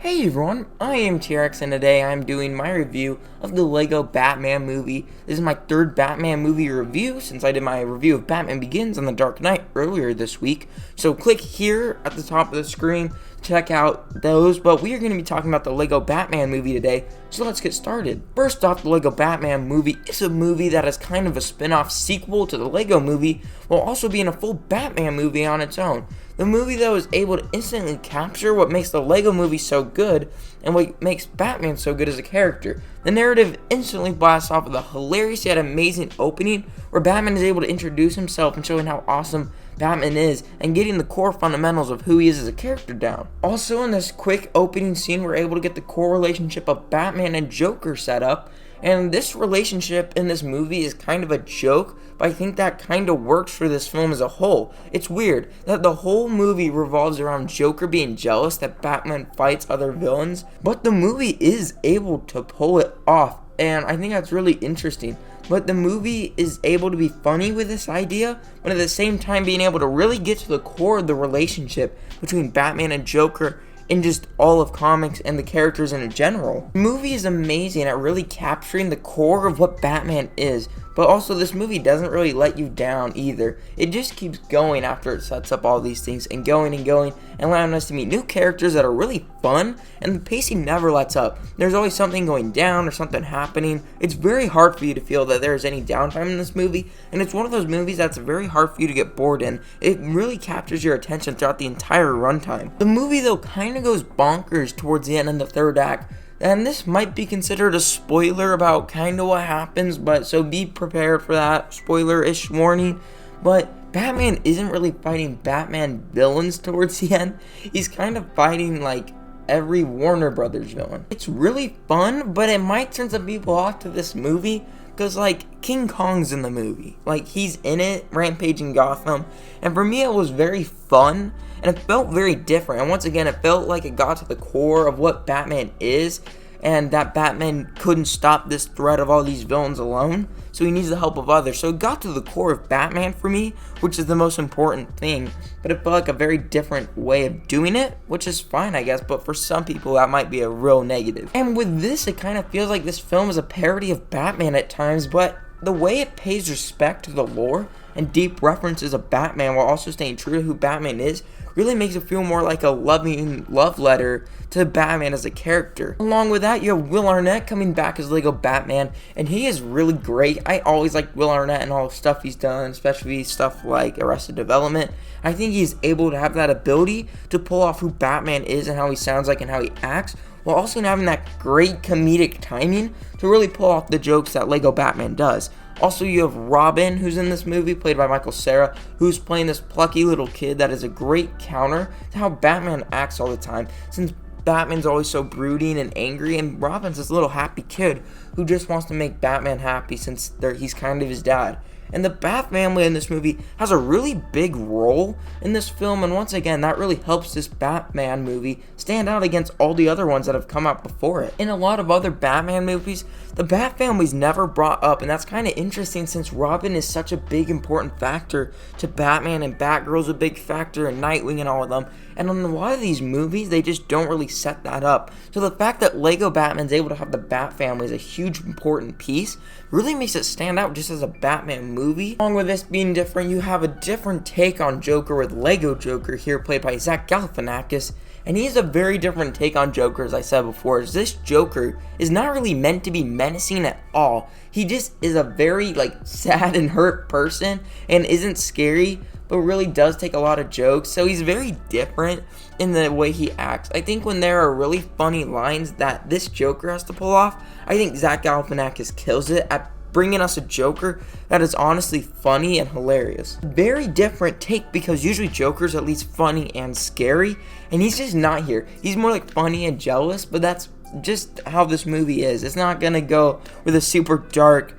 Hey everyone, I am AmT-REx and today I'm doing my review of the Lego Batman movie. This is my third Batman movie review since I did my review of Batman Begins on The Dark Knight earlier this week. So click here at the top of the screen to check out those, but we are going to be talking about the Lego Batman movie today, so let's get started. First off, the Lego Batman movie is a movie that is kind of a spin-off sequel to the Lego movie while also being a full Batman movie on its own. The movie, though, is able to instantly capture what makes the Lego movie so good and what makes Batman so good as a character. The narrative instantly blasts off with a hilarious yet amazing opening where Batman is able to introduce himself and showing how awesome Batman is and getting the core fundamentals of who he is as a character down. Also, in this quick opening scene, we're able to get the core relationship of Batman and Joker set up. And this relationship in this movie is kind of a joke, but I think that kind of works for this film as a whole. It's weird that the whole movie revolves around Joker being jealous that Batman fights other villains, but the movie is able to pull it off, and I think that's really interesting. But the movie is able to be funny with this idea, but at the same time being able to really get to the core of the relationship between Batman and Joker in just all of comics and the characters in general. The movie is amazing at really capturing the core of what Batman is, but also this movie doesn't really let you down either. It just keeps going after it sets up all these things and going and allowing us to meet new characters that are really fun, and the pacing never lets up. There's always something going down or something happening. It's very hard for you to feel that there's any downtime in this movie, and it's one of those movies that's very hard for you to get bored in. It really captures your attention throughout the entire runtime. The movie, though, kind of goes bonkers towards the end in the third act, and this might be considered a spoiler about kind of what happens, but so be prepared for that spoiler-ish warning. But Batman isn't really fighting Batman villains towards the end. He's kind of fighting like every Warner Brothers villain. It's really fun, but it might turn some people off to this movie because like King Kong's in the movie. Like he's in it, rampaging Gotham, and for me it was very fun. And it felt very different. And once again, it felt like it got to the core of what Batman is, and that Batman couldn't stop this threat of all these villains alone, so he needs the help of others. So it got to the core of Batman for me, which is the most important thing. But it felt like a very different way of doing it, which is fine, I guess, but for some people that might be a real negative. And with this, it kind of feels like this film is a parody of Batman at times, but the way it pays respect to the lore and deep references of Batman while also staying true to who Batman is really makes it feel more like a loving love letter to Batman as a character. Along with that, you have Will Arnett coming back as Lego Batman, and he is really great. I always liked Will Arnett and all the stuff he's done, especially stuff like Arrested Development. I think he's able to have that ability to pull off who Batman is and how he sounds like and how he acts, while also having that great comedic timing to really pull off the jokes that Lego Batman does. Also, you have Robin, who's in this movie, played by Michael Cera, who's playing this plucky little kid that is a great counter to how Batman acts all the time, since Batman's always so brooding and angry, and Robin's this little happy kid who just wants to make Batman happy since he's kind of his dad. And the Bat family in this movie has a really big role in this film, and once again, that really helps this Batman movie stand out against all the other ones that have come out before it. In a lot of other Batman movies, the Bat family's never brought up, and that's kind of interesting since Robin is such a big important factor to Batman, and Batgirl's a big factor, and Nightwing and all of them. And in a lot of these movies, they just don't really set that up. So the fact that Lego Batman's able to have the Bat family as a huge important piece really makes it stand out just as a Batman movie. Along with this being different, you have a different take on Joker with Lego Joker here, played by Zach Galifianakis. And he has a very different take on Joker, as I said before. This Joker is not really meant to be menacing at all. He just is a very sad and hurt person and isn't scary, but really does take a lot of jokes. So he's very different in the way he acts. I think when there are really funny lines that this Joker has to pull off, I think Zach Galifianakis kills it at bringing us a Joker that is honestly funny and hilarious. Very different take because usually Joker's at least funny and scary, and he's just not here. He's more like funny and jealous, but that's just how this movie is. It's not gonna go with a super dark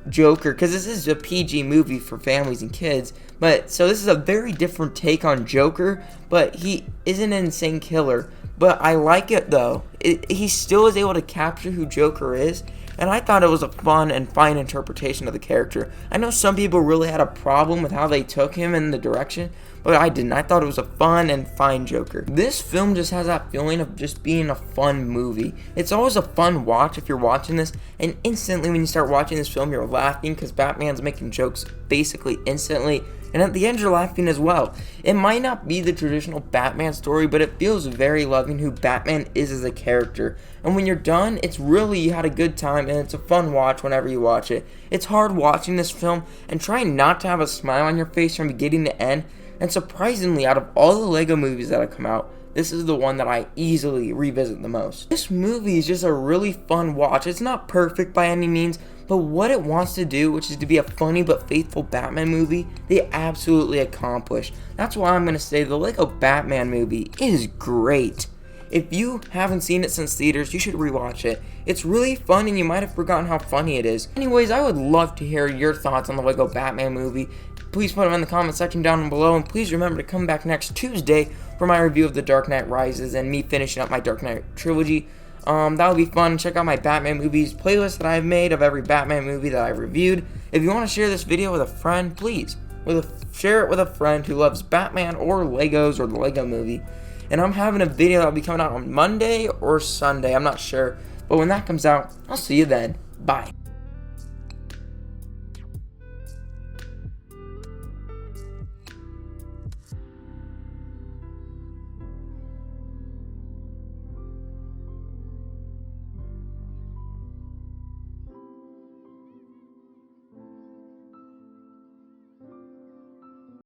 Joker because this is a PG movie for families and kids, but so this is a very different take on Joker, but he isn't an insane killer. But I like it though. He still is able to capture who Joker is, and I thought it was a fun and fine interpretation of the character. I know some people really had a problem with how they took him in the direction, but I didn't. I thought it was a fun and fine Joker. This film just has that feeling of just being a fun movie. It's always a fun watch if you're watching this, and instantly when you start watching this film, you're laughing because Batman's making jokes basically instantly, and at the end you're laughing as well. It might not be the traditional Batman story, but it feels very loving who Batman is as a character. And when you're done, it's really, you had a good time, and it's a fun watch whenever you watch it. It's hard watching this film and trying not to have a smile on your face from beginning to end. And surprisingly, out of all the Lego movies that have come out, this is the one that I easily revisit the most. This movie is just a really fun watch. It's not perfect by any means, but what it wants to do, which is to be a funny but faithful Batman movie, they absolutely accomplished. That's why I'm going to say the Lego Batman movie is great. If you haven't seen it since theaters, you should rewatch it. It's really fun and you might have forgotten how funny it is. Anyways, I would love to hear your thoughts on the Lego Batman movie. Please put them in the comment section down below, and please remember to come back next Tuesday for my review of The Dark Knight Rises and me finishing up my Dark Knight trilogy. That'll be fun. Check out my Batman movies playlist that I've made of every Batman movie that I've reviewed. If you want to share this video with a friend, please share it with a friend who loves Batman or Legos or the Lego movie. And I'm having a video that'll be coming out on Monday or Sunday, I'm not sure. But when that comes out, I'll see you then. Bye.